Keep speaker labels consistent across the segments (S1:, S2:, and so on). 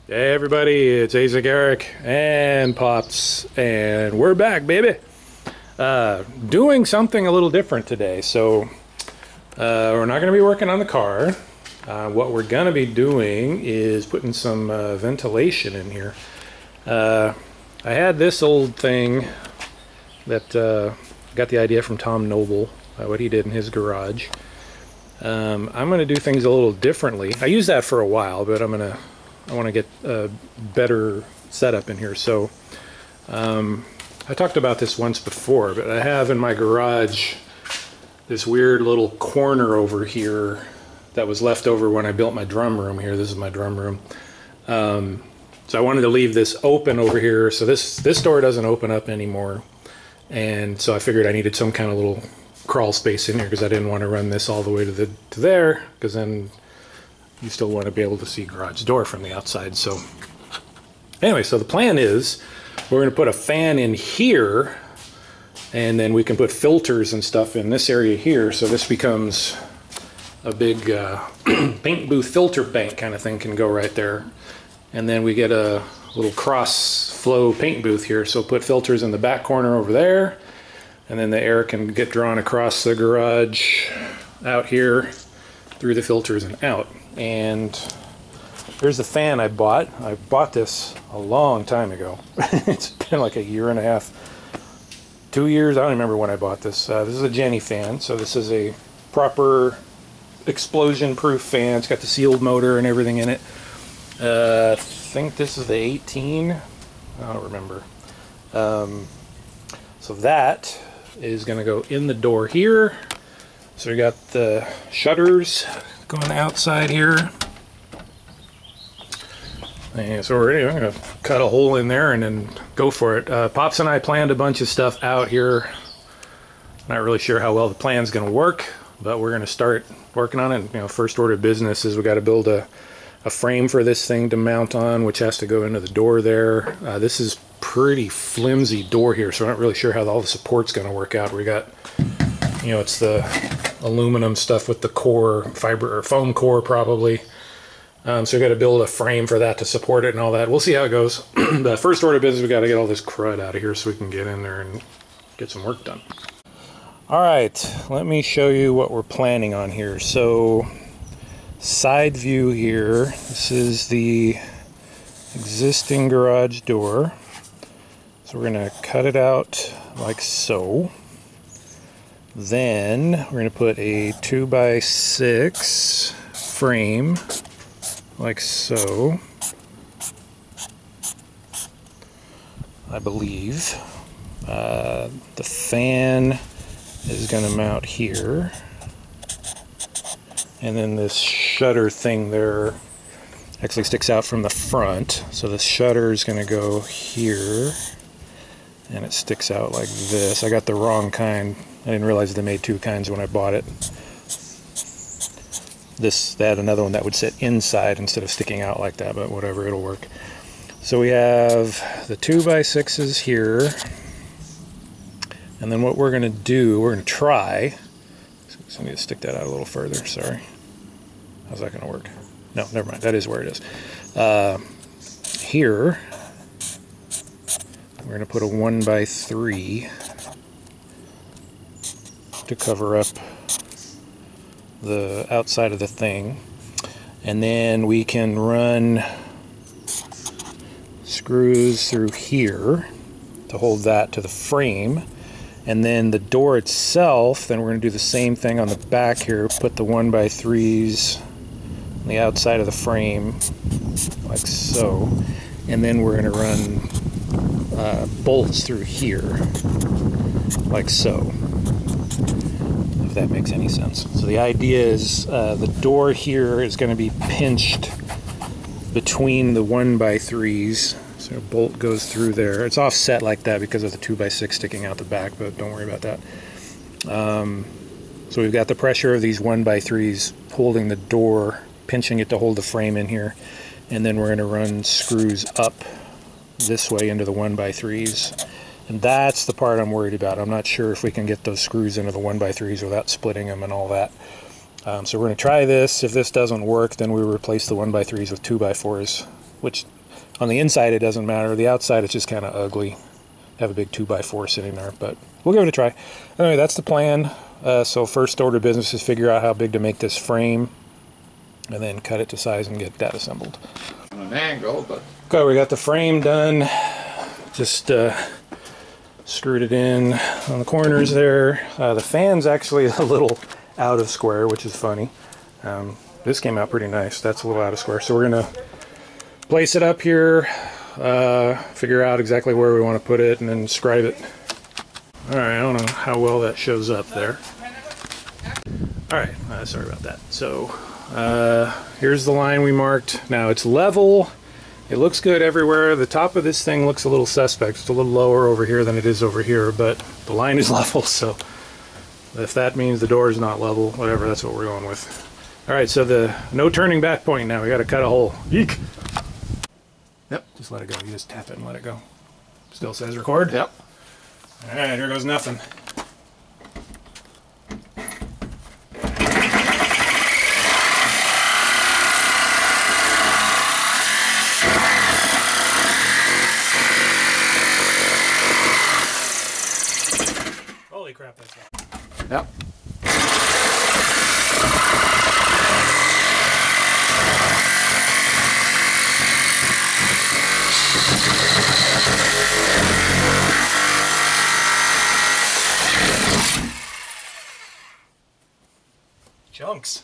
S1: Hey everybody, it's Isaac Eric and Pops, and we're back, baby. Doing something a little different today. So we're not going to be working on the car. What we're going to be doing is putting some ventilation in here. I had this old thing that got the idea from Tom Noble, what he did in his garage. I'm going to do things a little differently. I used that for a while, but I want to get a better setup in here. So I talked about this once before, but I have in my garage this weird little corner over here that was left over when I built my drum room here. This is my drum room. So I wanted to leave this open over here, so this door doesn't open up anymore. And so I figured I needed some kind of little crawl space in here because I didn't want to run this all the way to there, because then you still want to be able to see garage door from the outside. So anyway, so the plan is we're going to put a fan in here, and then we can put filters and stuff in this area here, so this becomes a big paint booth filter bank kind of thing, can go right there. And then we get a little cross flow paint booth here, so put filters in the back corner over there, and then the air can get drawn across the garage out here through the filters and out. And here's the fan I bought. I bought this a long time ago. It's been like a year and a half, 2 years. I don't remember when I bought this. This is a Jenny fan, so this is a proper explosion-proof fan. It's got the sealed motor and everything in it. I think this is the 18. I don't remember. So that is going to go in the door here. So we got the shutters going outside here. And so we're going to cut a hole in there and then go for it. Pops and I planned a bunch of stuff out here. Not really sure how well the plan's going to work, but we're going to start working on it. You know, first order of business is we got to build a frame for this thing to mount on, which has to go into the door there. This is pretty flimsy door here, so I'm not really sure how all the support's going to work out. We got, you know, it's the aluminum stuff with the core, fiber or foam core probably. So we got to build a frame for that to support it and all that. We'll see how it goes. The first order of business, we got to get all this crud out of here so we can get in there and get some work done. All right, let me show you what we're planning on here. So side view here, this is the existing garage door. So we're going to cut it out like so. Then we're going to put a 2x6 frame like so, I believe. The fan is going to mount here, and then this shutter thing there actually sticks out from the front, so the shutter is going to go here, and it sticks out like this. I got the wrong kind. I didn't realize they made two kinds when I bought it. They had another one that would sit inside instead of sticking out like that, but whatever, it'll work. So we have the 2x6s here, and then what we're going to do, we're going to try, so I need to stick that out a little further, sorry. How's that going to work? No, never mind, that is where it is. Here, we're going to put a 1x3 to cover up the outside of the thing, and then we can run screws through here to hold that to the frame, and then the door itself, then we're going to do the same thing on the back here, put the 1x3s on the outside of the frame like so, and then we're going to run bolts through here like so, if that makes any sense. So the idea is the door here is going to be pinched between the 1x3s, so a bolt goes through there. It's offset like that because of the 2x6 sticking out the back, but don't worry about that. So we've got the pressure of these 1x3s holding the door, pinching it to hold the frame in here, and then we're going to run screws up this way into the 1x3s. And that's the part I'm worried about. I'm not sure if we can get those screws into the 1x3s without splitting them and all that. So we're going to try this. If this doesn't work, then we replace the 1x3s with 2x4s which on the inside it doesn't matter. The outside it's just kind of ugly. Have a big 2x4 sitting there, but we'll give it a try. Anyway, that's the plan. So first order of business is figure out how big to make this frame, and then cut it to size and get that assembled.
S2: On an angle, but...
S1: Okay, we got the frame done. Just screwed it in on the corners there. The fan's actually a little out of square, which is funny. This came out pretty nice. That's a little out of square. So we're gonna place it up here, figure out exactly where we want to put it, and then scribe it. All right, I don't know how well that shows up there. All right, sorry about that. So here's the line we marked. Now it's level. It looks good everywhere. The top of this thing looks a little suspect. It's a little lower over here than it is over here, but the line is level, so if that means the door is not level, whatever, that's what we're going with. All right, so the no turning back point now. We got to cut a hole. Eek! Yep, just let it go. You just tap it and let it go. Still says record?
S2: Yep.
S1: All right, here goes nothing. Holy crap, that's loud.
S2: Yep.
S1: Chunks.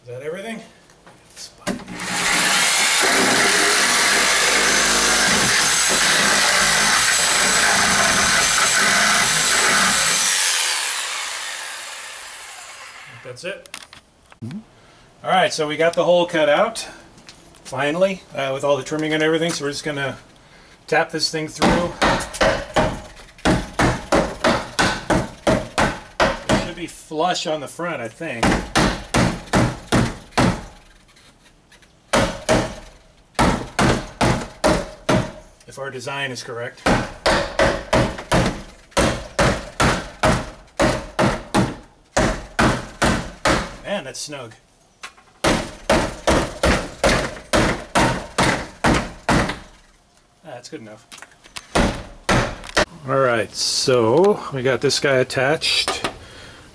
S1: Is that everything? That's it. All right, so we got the hole cut out, finally, with all the trimming and everything. So we're just gonna tap this thing through. It should be flush on the front, I think. If our design is correct. Man, that's snug. That's good enough. Alright, so we got this guy attached,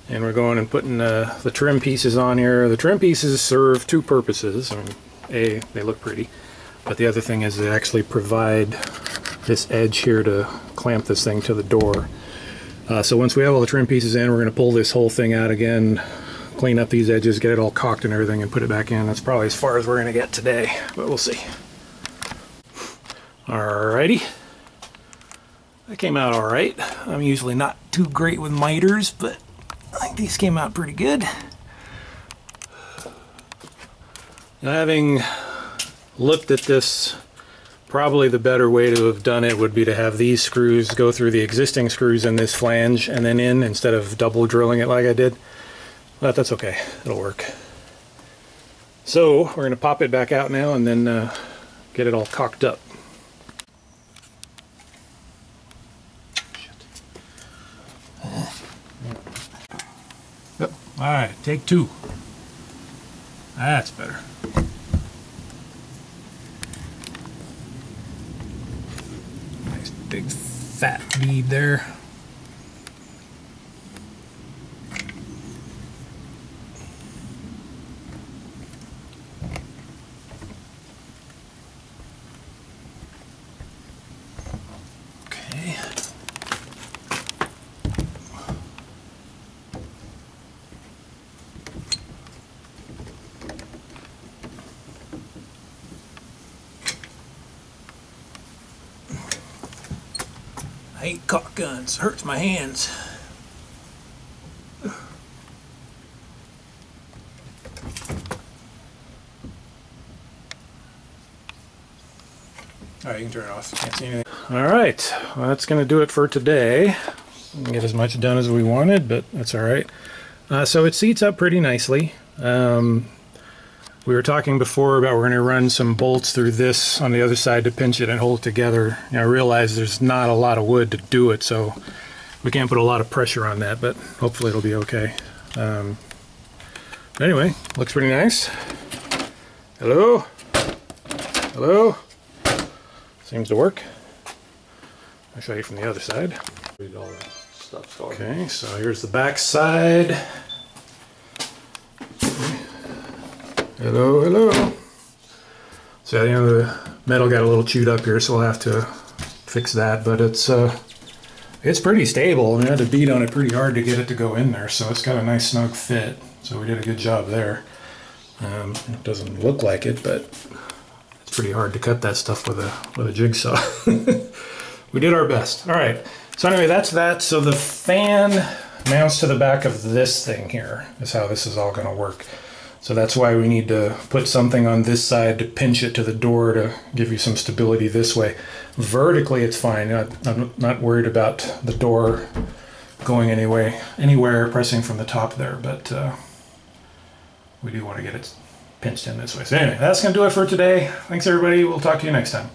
S1: and we're going and putting the trim pieces on here. The trim pieces serve two purposes. I mean, A, they look pretty, but the other thing is they actually provide this edge here to clamp this thing to the door. So once we have all the trim pieces in, we're going to pull this whole thing out again, clean up these edges, get it all caulked and everything, and put it back in. That's probably as far as we're going to get today, but we'll see. Alrighty. That came out alright. I'm usually not too great with miters, but I think these came out pretty good. Now, having looked at this, probably the better way to have done it would be to have these screws go through the existing screws in this flange and then in, instead of double drilling it like I did. But that's okay, it'll work. So we're going to pop it back out now and then get it all caulked up.
S2: Yep.
S1: Alright, take two. That's better. Big fat bead there. Okay. I hate caulk guns. Hurts my hands. Alright, you can turn it off. Can't see anything. Alright, well, that's going to do it for today. Didn't get as much done as we wanted, but that's alright. So it seats up pretty nicely. We were talking before about we're going to run some bolts through this on the other side to pinch it and hold it together. I realize there's not a lot of wood to do it, so we can't put a lot of pressure on that, but hopefully it'll be okay. Anyway, looks pretty nice. Hello? Hello? Seems to work. I'll show you from the other side. Okay, so here's the back side. Hello, hello. So you know, the metal got a little chewed up here, so we'll have to fix that. But it's pretty stable. We had to beat on it pretty hard to get it to go in there, so it's got a nice snug fit. So we did a good job there. It doesn't look like it, but it's pretty hard to cut that stuff with a jigsaw. We did our best. All right. So anyway, that's that. So the fan mounts to the back of this thing here. Is how this is all going to work. So that's why we need to put something on this side to pinch it to the door to give you some stability this way. Vertically, it's fine. I'm not worried about the door going anywhere, pressing from the top there, but we do want to get it pinched in this way. So anyway, that's going to do it for today. Thanks, everybody. We'll talk to you next time.